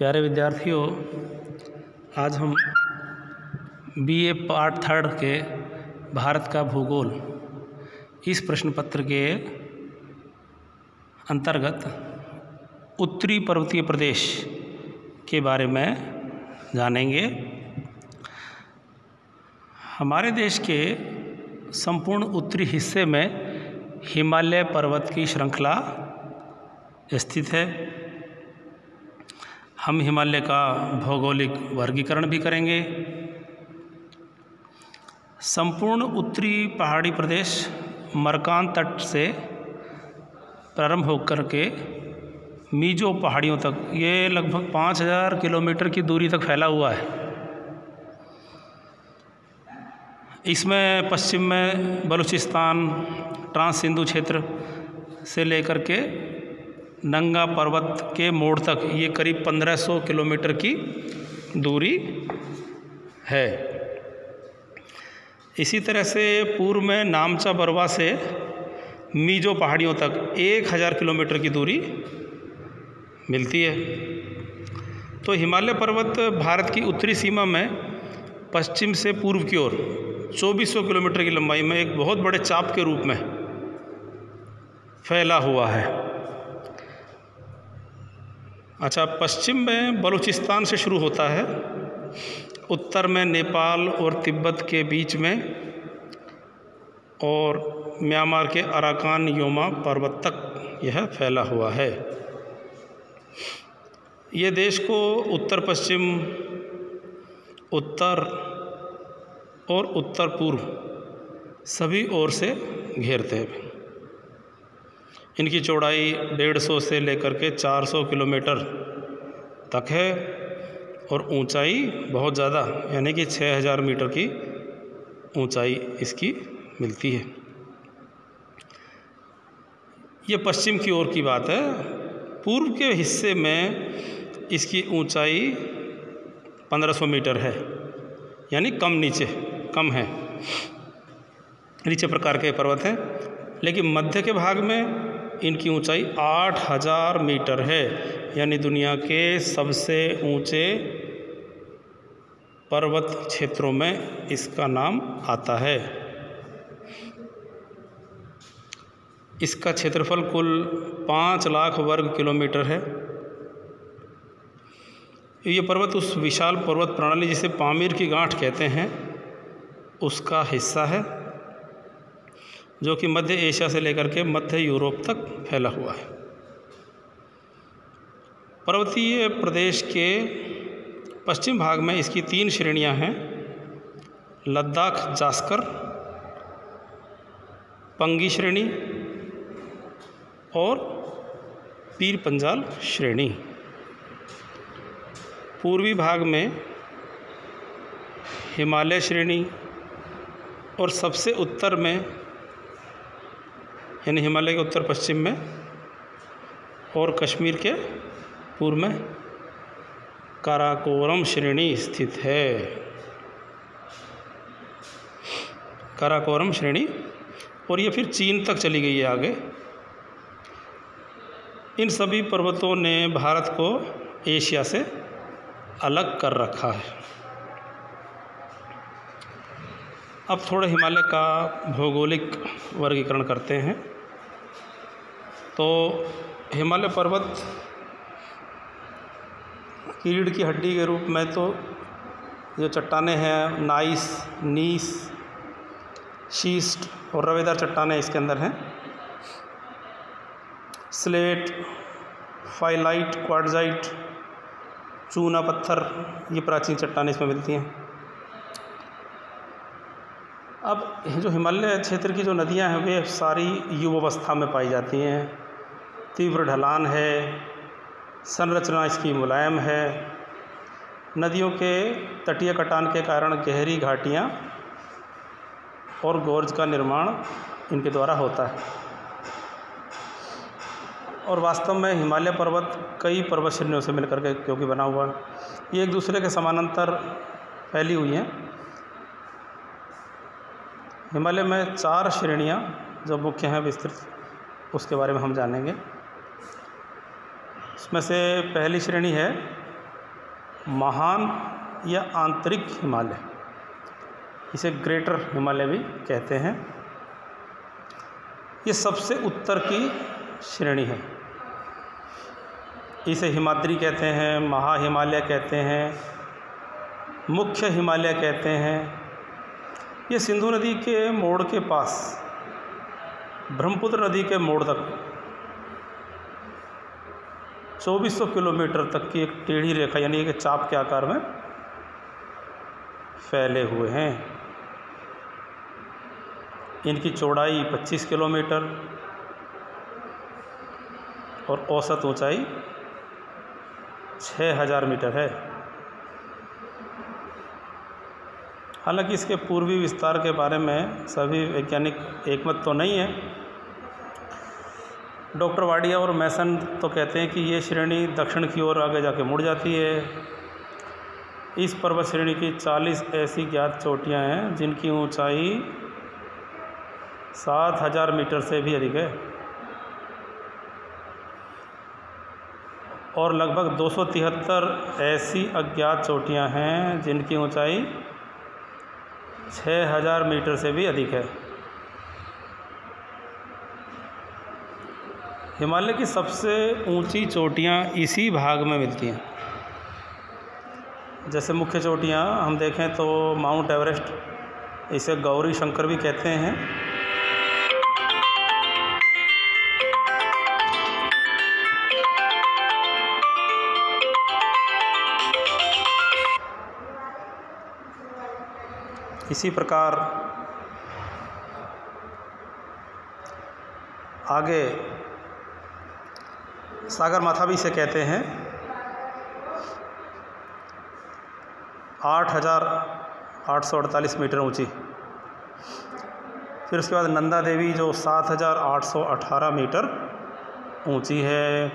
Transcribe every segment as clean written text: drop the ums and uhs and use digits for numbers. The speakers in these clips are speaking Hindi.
प्यारे विद्यार्थियों, आज हम बीए पार्ट 3 के भारत का भूगोल इस प्रश्न पत्र के अंतर्गत उत्तरी पर्वतीय प्रदेश के बारे में जानेंगे। हमारे देश के संपूर्ण उत्तरी हिस्से में हिमालय पर्वत की श्रृंखला स्थित है। हम हिमालय का भौगोलिक वर्गीकरण भी करेंगे। संपूर्ण उत्तरी पहाड़ी प्रदेश मरकान तट से प्रारंभ होकर के मीजो पहाड़ियों तक, ये लगभग 5000 किलोमीटर की दूरी तक फैला हुआ है। इसमें पश्चिम में बलूचिस्तान, ट्रांस सिंधु क्षेत्र से लेकर के नंगा पर्वत के मोड़ तक ये करीब 1500 किलोमीटर की दूरी है। इसी तरह से पूर्व में नामचा बरवा से मीजो पहाड़ियों तक 1000 किलोमीटर की दूरी मिलती है। तो हिमालय पर्वत भारत की उत्तरी सीमा में पश्चिम से पूर्व की ओर 2400 किलोमीटर की लंबाई में एक बहुत बड़े चाप के रूप में फैला हुआ है। अच्छा, पश्चिम में बलूचिस्तान से शुरू होता है, उत्तर में नेपाल और तिब्बत के बीच में और म्यांमार के अराकान योमा पर्वत तक यह फैला हुआ है। ये देश को उत्तर पश्चिम, उत्तर और उत्तर पूर्व सभी ओर से घेरते हैं। इनकी चौड़ाई 150 से लेकर के 400 किलोमीटर तक है और ऊंचाई बहुत ज़्यादा, यानी कि 6000 मीटर की ऊंचाई इसकी मिलती है। ये पश्चिम की ओर की बात है। पूर्व के हिस्से में इसकी ऊंचाई 1500 मीटर है, यानी कम है, नीचे प्रकार के पर्वत हैं। लेकिन मध्य के भाग में इनकी ऊंचाई 8000 मीटर है, यानी दुनिया के सबसे ऊंचे पर्वत क्षेत्रों में इसका नाम आता है। इसका क्षेत्रफल कुल 5 लाख वर्ग किलोमीटर है। ये पर्वत उस विशाल पर्वत प्रणाली जिसे पामीर की गांठ कहते हैं उसका हिस्सा है, जो कि मध्य एशिया से लेकर के मध्य यूरोप तक फैला हुआ है। पर्वतीय प्रदेश के पश्चिम भाग में इसकी 3 श्रेणियां हैं: लद्दाख जास्कर, पंगी श्रेणी और पीर पंजाल श्रेणी। पूर्वी भाग में हिमालय श्रेणी और सबसे उत्तर में, यानी हिमालय के उत्तर पश्चिम में और कश्मीर के पूर्व में काराकोरम श्रेणी स्थित है। काराकोरम श्रेणी, और ये फिर चीन तक चली गई है आगे। इन सभी पर्वतों ने भारत को एशिया से अलग कर रखा है। अब थोड़ा हिमालय का भौगोलिक वर्गीकरण करते हैं। तो हिमालय पर्वत की रीढ़ की हड्डी के रूप में तो जो चट्टानें हैं, नीस, शीस्ट और रवेदार चट्टानें इसके अंदर हैं। स्लेट, फाइलाइट, क्वार्टजाइट, चूना पत्थर, ये प्राचीन चट्टानें इसमें मिलती हैं। अब जो हिमालय क्षेत्र की जो नदियां हैं वे सारी युवावस्था में पाई जाती हैं। तीव्र ढलान है, संरचना इसकी मुलायम है। नदियों के तटीय कटान के कारण गहरी घाटियां और गोर्ज का निर्माण इनके द्वारा होता है। और वास्तव में हिमालय पर्वत कई पर्वत श्रेणियों से मिलकर के क्योंकि बना हुआ है, ये एक दूसरे के समानांतर फैली हुई हैं। हिमालय में 4 श्रेणियां जो मुख्य हैं विस्तृत, उसके बारे में हम जानेंगे। उसमें से पहली श्रेणी है महान या आंतरिक हिमालय, इसे ग्रेटर हिमालय भी कहते हैं। ये सबसे उत्तर की श्रेणी है। इसे हिमाद्री कहते हैं, महा हिमालय कहते हैं, मुख्य हिमालय कहते हैं। ये सिंधु नदी के मोड़ के पास ब्रह्मपुत्र नदी के मोड़ तक 2400 किलोमीटर तक की एक टेढ़ी रेखा यानी एक चाप के आकार में फैले हुए हैं। इनकी चौड़ाई 25 किलोमीटर और औसत ऊंचाई 6000 मीटर है। हालांकि इसके पूर्वी विस्तार के बारे में सभी वैज्ञानिक एकमत तो नहीं है। डॉक्टर वाडिया और मैसन तो कहते हैं कि ये श्रेणी दक्षिण की ओर आगे जाके मुड़ जाती है। इस पर्वत श्रेणी की 40 ऐसी ज्ञात चोटियां हैं जिनकी ऊंचाई 7000 मीटर से भी अधिक है और लगभग 273 ऐसी अज्ञात चोटियां हैं जिनकी ऊंचाई 6000 मीटर से भी अधिक है। हिमालय की सबसे ऊंची चोटियां इसी भाग में मिलती हैं। जैसे मुख्य चोटियां हम देखें तो माउंट एवरेस्ट, इसे गौरी शंकर भी कहते हैं। इसी प्रकार आगे सागरमाथा भी इसे कहते हैं, 8848 मीटर ऊंची। फिर उसके बाद नंदा देवी जो 7818 मीटर ऊंची है।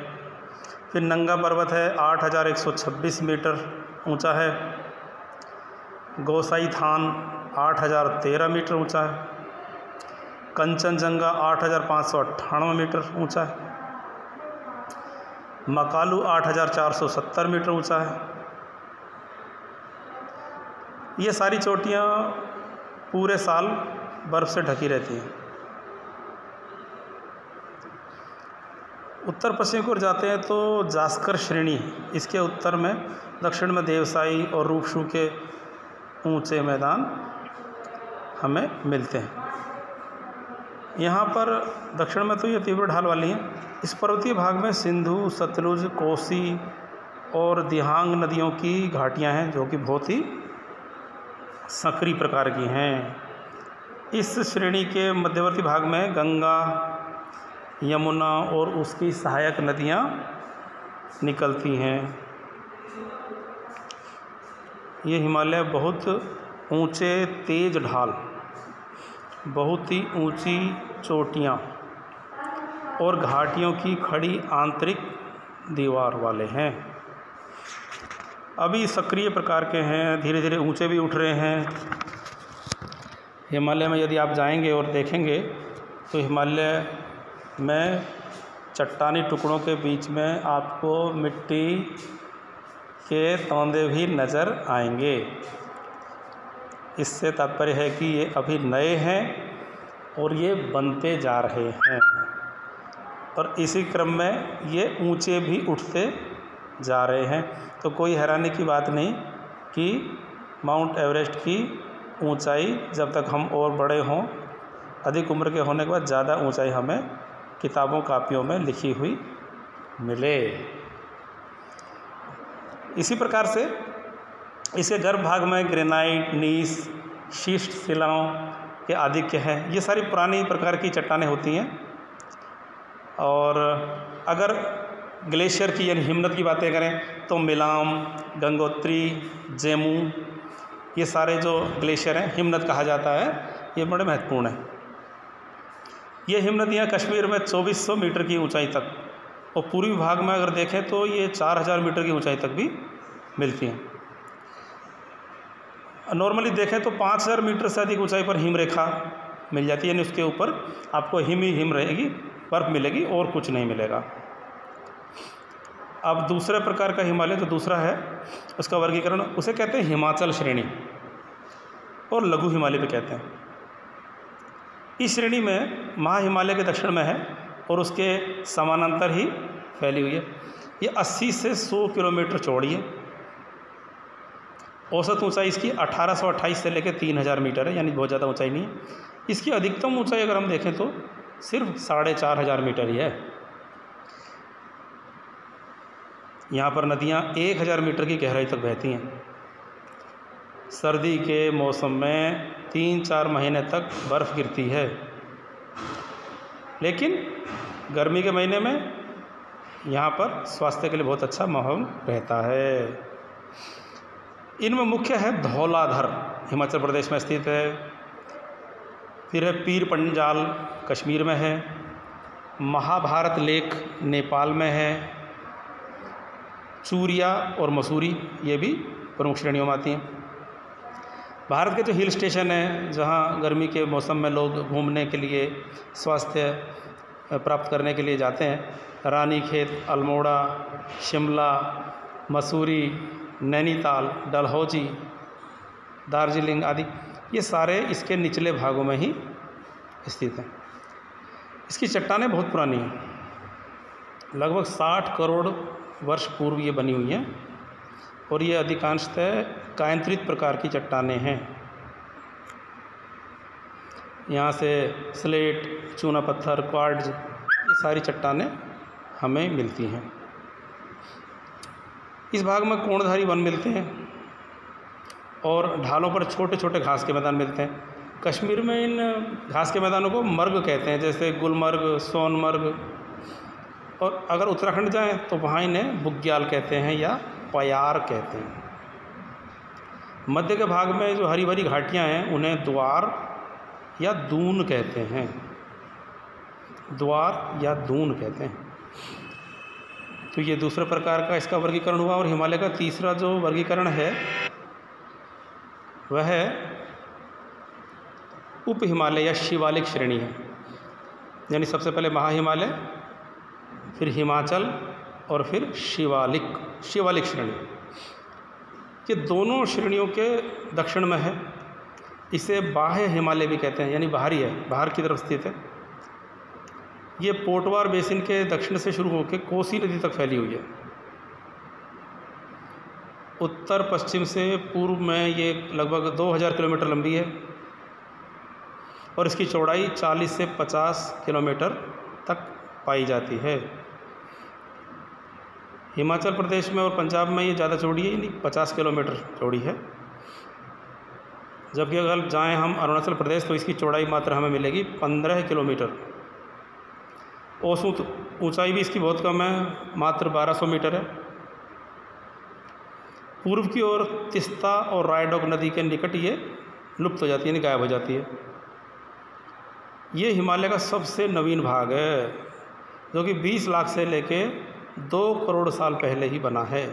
फिर नंगा पर्वत है 8126 मीटर ऊंचा है। गोसाई थान 8013 मीटर ऊंचा है। कंचनजंगा 8598 मीटर ऊंचा है। मकालू 8470 मीटर ऊंचा है। ये सारी चोटियाँ पूरे साल बर्फ़ से ढकी रहती हैं। उत्तर पश्चिम की ओर जाते हैं तो जास्कर श्रेणी, इसके उत्तर में दक्षिण में देवसाई और रूपसू के ऊंचे मैदान हमें मिलते हैं। यहाँ पर दक्षिण में तो ये तीव्र ढाल वाली हैं। इस पर्वतीय भाग में सिंधु, सतलुज, कोसी और दिहांग नदियों की घाटियाँ हैं जो कि बहुत ही संकरी प्रकार की हैं। इस श्रेणी के मध्यवर्ती भाग में गंगा, यमुना और उसकी सहायक नदियाँ निकलती हैं। ये हिमालय बहुत ऊंचे तेज ढाल, बहुत ही ऊंची चोटियाँ और घाटियों की खड़ी आंतरिक दीवार वाले हैं। अभी सक्रिय प्रकार के हैं, धीरे धीरे ऊंचे भी उठ रहे हैं। हिमालय में यदि आप जाएंगे और देखेंगे तो हिमालय में चट्टानी टुकड़ों के बीच में आपको मिट्टी के तौंदे भी नज़र आएंगे। इससे तात्पर्य है कि ये अभी नए हैं और ये बनते जा रहे हैं और इसी क्रम में ये ऊंचे भी उठते जा रहे हैं। तो कोई हैरानी की बात नहीं कि माउंट एवरेस्ट की ऊंचाई जब तक हम और बड़े हों, अधिक उम्र के होने के बाद ज़्यादा ऊंचाई हमें किताबों कापियों में लिखी हुई मिले। इसी प्रकार से इसके गर्भ भाग में ग्रेनाइट, नीस, शीस्ट शिलाओं के आधिक्य है। ये सारी पुरानी प्रकार की चट्टानें होती हैं। और अगर ग्लेशियर की यानी हिमनद की बातें करें तो मिलाम, गंगोत्री, जेमू, ये सारे जो ग्लेशियर हैं हिमनद कहा जाता है, ये बड़े महत्वपूर्ण हैं। ये हिमनदियाँ कश्मीर में 2400 मीटर की ऊंचाई तक और पूर्वी भाग में अगर देखें तो ये 4000 मीटर की ऊंचाई तक भी मिलती हैं। नॉर्मली देखें तो 5000 मीटर से अधिक ऊंचाई पर हिम रेखा मिल जाती है, यानी उसके ऊपर आपको हिम ही हिम रहेगी, बर्फ़ मिलेगी और कुछ नहीं मिलेगा। अब दूसरे प्रकार का हिमालय जो दूसरा है उसका वर्गीकरण, उसे कहते हैं हिमाचल श्रेणी और लघु हिमालय भी कहते हैं। इस श्रेणी में महा हिमालय के दक्षिण में है और उसके समानांतर ही फैली हुई है। ये 80 से 100 किलोमीटर चौड़ी है। औसत ऊंचाई इसकी 1828 से लेकर 3000 मीटर है, यानी बहुत ज़्यादा ऊंचाई नहीं है। इसकी अधिकतम ऊंचाई अगर हम देखें तो सिर्फ 4500 मीटर ही है। यहाँ पर नदियाँ 1000 मीटर की गहराई तक बहती हैं। सर्दी के मौसम में 3-4 महीने तक बर्फ़ गिरती है, लेकिन गर्मी के महीने में यहाँ पर स्वास्थ्य के लिए बहुत अच्छा माहौल रहता है। इनमें मुख्य है धौलाधर, हिमाचल प्रदेश में स्थित है। फिर है पीर पंजाल, कश्मीर में है। महाभारत लेक, नेपाल में है। चूरिया और मसूरी, ये भी प्रमुख श्रेणियों में आती हैं। भारत के जो हिल स्टेशन हैं, जहाँ गर्मी के मौसम में लोग घूमने के लिए, स्वास्थ्य प्राप्त करने के लिए जाते हैं, रानीखेत, अल्मोड़ा, शिमला, मसूरी, नैनीताल, डलहौजी, दार्जिलिंग आदि, ये सारे इसके निचले भागों में ही स्थित हैं। इसकी चट्टानें बहुत पुरानी हैं, लगभग 60 करोड़ वर्ष पूर्व ये बनी हुई हैं और ये अधिकांशतः कायंत्रित प्रकार की चट्टानें हैं। यहाँ से स्लेट, चूना पत्थर, क्वार्ट्ज, ये सारी चट्टानें हमें मिलती हैं। इस भाग में कोणधारी वन मिलते हैं और ढालों पर छोटे छोटे घास के मैदान मिलते हैं। कश्मीर में इन घास के मैदानों को मर्ग कहते हैं, जैसे गुलमर्ग, सोनमर्ग। और अगर उत्तराखंड जाएं तो वहाँ इन्हें बुग्याल कहते हैं या पयार कहते हैं। मध्य के भाग में जो हरी भरी घाटियाँ हैं उन्हें द्वार या दून कहते हैं। द्वार या दून कहते हैं। तो ये दूसरे प्रकार का इसका वर्गीकरण हुआ। और हिमालय का तीसरा जो वर्गीकरण है वह है उप हिमालय या शिवालिक श्रेणी है। यानी सबसे पहले महा हिमालय, फिर हिमाचल और फिर शिवालिक श्रेणी। ये दोनों श्रेणियों के दक्षिण में है। इसे बाह्य हिमालय भी कहते हैं, यानी बाहरी है, बाहर की तरफ स्थित है। ये पोटवार बेसिन के दक्षिण से शुरू होकर कोसी नदी तक फैली हुई है। उत्तर पश्चिम से पूर्व में ये लगभग 2000 किलोमीटर लंबी है और इसकी चौड़ाई 40 से 50 किलोमीटर तक पाई जाती है। हिमाचल प्रदेश में और पंजाब में ये ज़्यादा चौड़ी है, यानी 50 किलोमीटर चौड़ी है। जबकि अगर जाएं हम अरुणाचल प्रदेश तो इसकी चौड़ाई मात्र हमें मिलेगी 15 किलोमीटर। औसत ऊंचाई भी इसकी बहुत कम है, मात्र 1200 मीटर है। पूर्व की ओर तिस्ता और रायडोक नदी के निकट ये लुप्त हो जाती है, यानी गायब हो जाती है। ये हिमालय का सबसे नवीन भाग है, जो कि 20 लाख से लेके 2 करोड़ साल पहले ही बना है।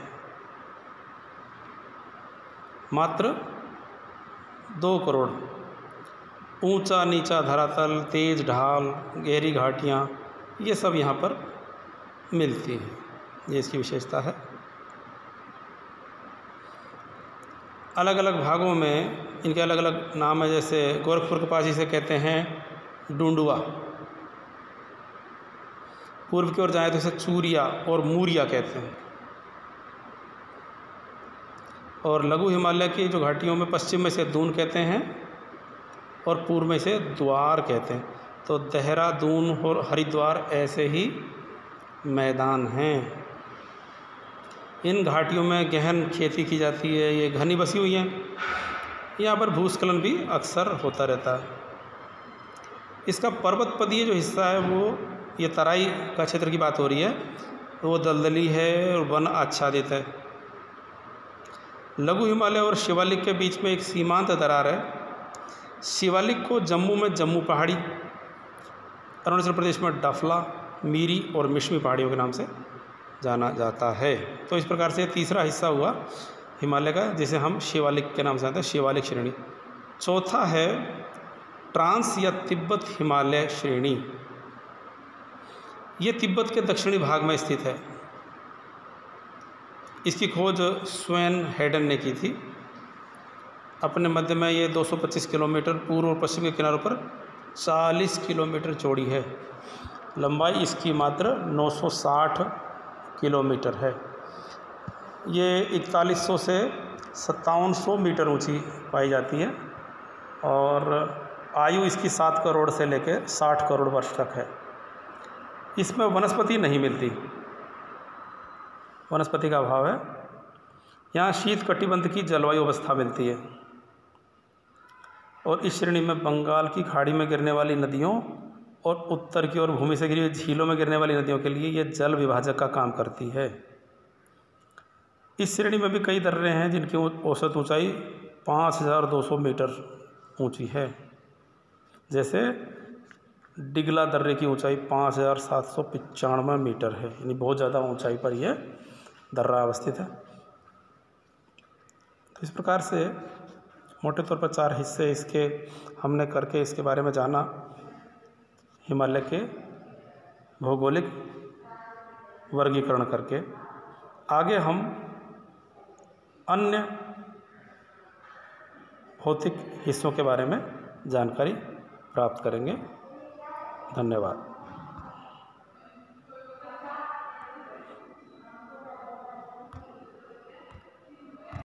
मात्र 2 करोड़। ऊंचा नीचा धरातल, तेज ढाल, गहरी घाटियाँ, ये सब यहाँ पर मिलती हैं। ये इसकी विशेषता है। अलग अलग भागों में इनके अलग अलग नाम है। जैसे गोरखपुर के पास इसे कहते हैं डूंडुआ। पूर्व की ओर जाए तो इसे चूरिया और मूरिया कहते हैं। और लघु हिमालय की जो घाटियों में पश्चिम में इसे दून कहते हैं और पूर्व में इसे द्वार कहते हैं। तो देहरादून और हरिद्वार ऐसे ही मैदान हैं। इन घाटियों में गहन खेती की जाती है, ये घनी बसी हुई हैं। यहाँ पर भूस्खलन भी अक्सर होता रहता है। इसका पर्वतपदीय जो हिस्सा है वो, ये तराई का क्षेत्र की बात हो रही है, तो वो दलदली है और वन आच्छादित है। लघु हिमालय और शिवालिक के बीच में एक सीमांत दरार है। शिवालिक को जम्मू में जम्मू पहाड़ी, अरुणाचल प्रदेश में डफला, मीरी और मिश्मी पहाड़ियों के नाम से जाना जाता है। तो इस प्रकार से तीसरा हिस्सा हुआ हिमालय का, जिसे हम शिवालिक के नाम से जानते हैं, शिवालिक श्रेणी। चौथा है ट्रांस या तिब्बत हिमालय श्रेणी। ये तिब्बत के दक्षिणी भाग में स्थित है। इसकी खोज स्वेन हेडन ने की थी। अपने मध्य में ये 225 किलोमीटर, पूर्व और पश्चिम के किनारों पर 40 किलोमीटर चौड़ी है। लंबाई इसकी मात्र 960 किलोमीटर है। ये 4100 से 5700 मीटर ऊंची पाई जाती है और आयु इसकी 7 करोड़ से लेकर 60 करोड़ वर्ष तक है। इसमें वनस्पति नहीं मिलती, वनस्पति का अभाव है। यहाँ शीत कटिबंध की जलवायु अवस्था मिलती है और इस श्रेणी में बंगाल की खाड़ी में गिरने वाली नदियों और उत्तर की ओर भूमि से घिरी हुई झीलों में गिरने वाली नदियों के लिए ये जल विभाजक का काम करती है। इस श्रेणी में भी कई दर्रे हैं जिनकी औसत ऊंचाई 5200 मीटर ऊंची है। जैसे डिगला दर्रे की ऊंचाई 5795 मीटर है, यानी बहुत ज़्यादा ऊंचाई पर यह दर्रा अवस्थित है। तो इस प्रकार से मोटे तौर पर 4 हिस्से इसके हमने करके इसके बारे में जाना, हिमालय के भौगोलिक वर्गीकरण करके। आगे हम अन्य भौतिक हिस्सों के बारे में जानकारी प्राप्त करेंगे। धन्यवाद।